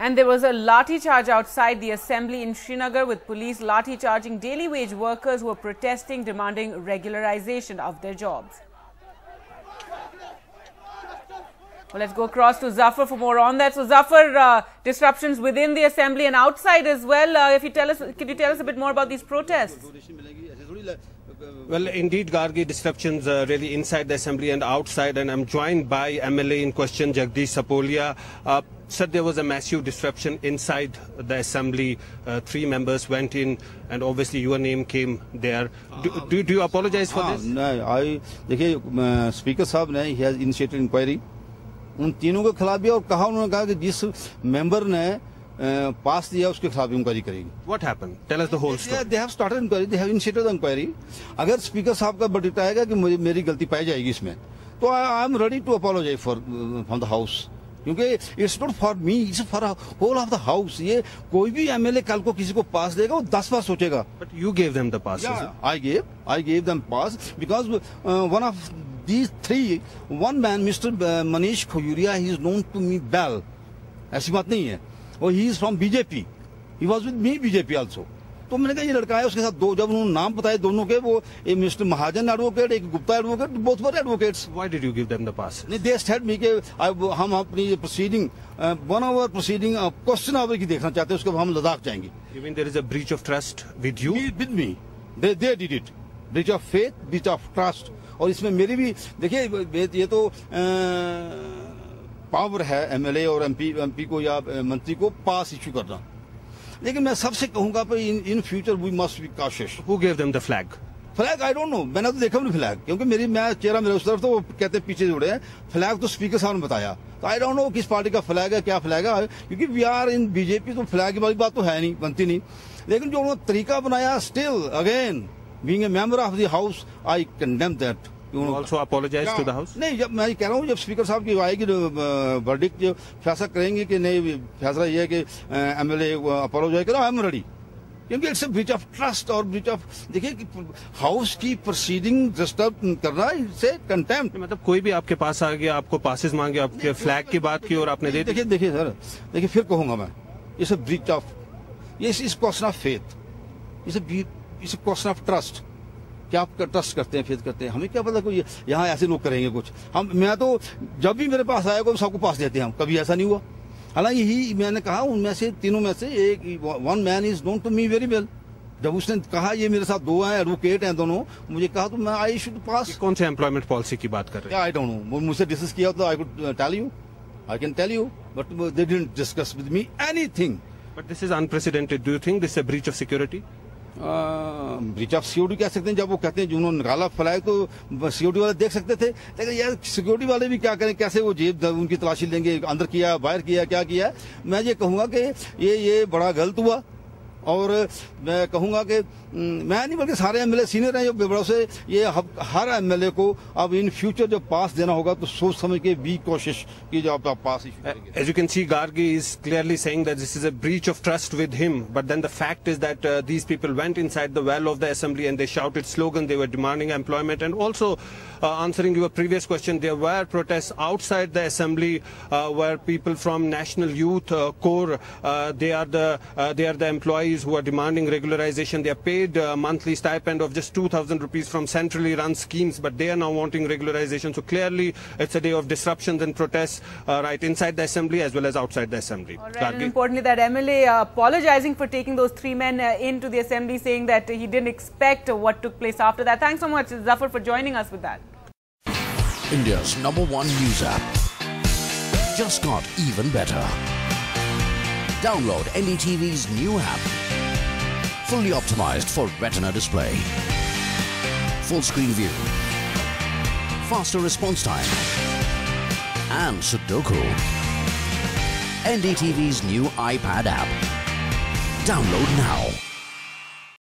And there was a lathi charge outside the assembly in Srinagar, with police lathi charging daily wage workers who were protesting, demanding regularization of their jobs. Well, let's go across to Zafar for more on that. So, Zafar, disruptions within the assembly and outside as well. Could you tell us a bit more about these protests? Well, indeed, Gargi, disruptions really inside the assembly and outside, and I'm joined by MLA in question, Jagdish Sapolia. Sir, there was a massive disruption inside the assembly. 3 members went in, and obviously your name came there. Do you apologize for this? No, देखिए, Speaker साहब ने he has initiated inquiry. उन तीनों के खिलाफ भी, और कहा उन्होंने कहा कि जिस मेंबर ने पास दिया उसके खिलाफ इंक्वायरी करेगी. What happened? Tell us the whole story. They have started inquiry. They have initiated the inquiry. अगर स्पीकर साहब का वर्डिक्ट आएगा कि मेरी गलती पाई जाएगी इसमें, तो I am ready to apologize from the house. क्योंकि it's not for me, it's for whole of the house. ये कोई भी MLA कल को किसी को पास देगा, वो 10 बार सोचेगा. But you gave them the pass. Yeah, I gave them pass because one of these 3, one man, Mr. Manish Khujuria, he is known to me well. ऐसी बात नहीं है. और he is from BJP. He was with me BJP also. तो मैंने कहा ये लड़का है, उसके साथ जब उन्होंने नाम बताए दोनों के, वो एक मिस्टर महाजन एडवोकेट, एक Gupta advocate, both were advocates. Why did you give them the pass? नहीं, they said me कि हम अपनी proceeding 1 hour proceeding question hour की देखना चाहते हैं, उसके बाद हम लद्दाख जाएंगे. You mean there is a breach of trust with you? With me. They did it. Breach of faith, breach of trust. और इसमें मेरी भी, देखिए ये तो पावर है MLA और MP को या मंत्री को पास इश्यू करना. लेकिन मैं सबसे कहूंगा in future we must be cautious. Who gave them the flag? Flag I don't know, मैंने तो देखा नहीं फ्लैग, क्योंकि मैं चेहरा मेरे उस तरफ, तो वो कहते पीछे जुड़े हैं. फ्लैग तो स्पीकर साहब ने बताया, तो आई डोंट नो किस पार्टी का फ्लैग है, क्या फ्लैग है, क्योंकि वी आर इन BJP, तो फ्लैग वाली बात तो है नहीं, बनती नहीं. लेकिन जो उन्होंने तरीका बनाया, still again being a member of the house, I condemn that. You also apologize to the house? नहीं, जब मैं कह रहा हूँ, जब स्पीकर साहब की आएगी वर्डिक्ट, जो फैसला करेंगे कि नहीं, फैसला ये है कि MLA अपोलोजाइज करो, आई एम रेडी. क्योंकि इट्स ब्रीच ऑफ ट्रस्ट और ब्रीच ऑफ, देखिए हाउस की प्रोसीडिंग डिस्टर्ब करना, इससे कंटेम्प्ट. मतलब कोई भी आपके पास आ गया, आपको पासेस मांगे, आपके फ्लैग की बात की और आपने दे दी. देखिए सर, देखिए फिर कहूंगा मैं, इट्स ब्रीच ऑफ, ये इस question of faith, it's question of trust. क्या आप ट्रस्ट करते हैं, फेथ करते हैं? हमें क्या पता कोई यहाँ ऐसे लोग करेंगे कुछ. मैं तो जब भी मेरे पास आएगा सबको पास देते हैं हम, कभी ऐसा नहीं हुआ. हालांकि यही मैंने कहा, उनमें से तीनों में से एक one man is known to me very well. जब उसने कहा ये मेरे साथ 2 हैं, एडवोकेट हैं दोनों, मुझे कहा तो मैं आई शुड पास. कौन से एम्प्लॉयमेंट पॉलिसी की बात कर रहे हैं? आई डोंट नो, मुझसे डिस्कस किया तो I could tell you, I can tell you, but they didn't discuss with me anything. But this is unprecedented. Do you think this is a breach of security? Breach of security कह सकते हैं. जब वो कहते हैं जिन्होंने निकाला flag, तो सिक्योरिटी वाले देख सकते थे. लेकिन यार सिक्योरिटी वाले भी क्या करें, कैसे वो जेब उनकी तलाशी लेंगे, अंदर किया, बाहर किया, क्या किया. मैं ये कहूंगा कि ये बड़ा गलत हुआ. और मैं कहूंगा कि मैं नहीं, बल्कि सारे MLA सीनियर हैं जो बड़ों से, ये हर MLA को अब इन फ्यूचर जब पास देना होगा तो सोच समझ के भी कोशिश की जो आप पास. As you can see, Gargi is clearly saying that this is a breach of trust with him. But then the fact is that these people went inside the well of the assembly and they shouted slogans. They were demanding employment, and also answering your previous question, there were protests outside the assembly where people from National Youth Corps, they are the employees who are demanding regularization. They are paid a monthly stipend of just 2,000 rupees from centrally run schemes, but they are now wanting regularization. So clearly it's a day of disruptions and protests right inside the assembly as well as outside the assembly. All right, and importantly that MLA apologizing for taking those 3 men into the assembly, saying that he didn't expect what took place after that. Thanks so much, Zafar, for joining us with that. India's #1 news app just got even better. Download NDTV's new app. Fully optimized for retina display, full screen view, faster response time, and Sudoku. NDTV's new iPad app. Download now.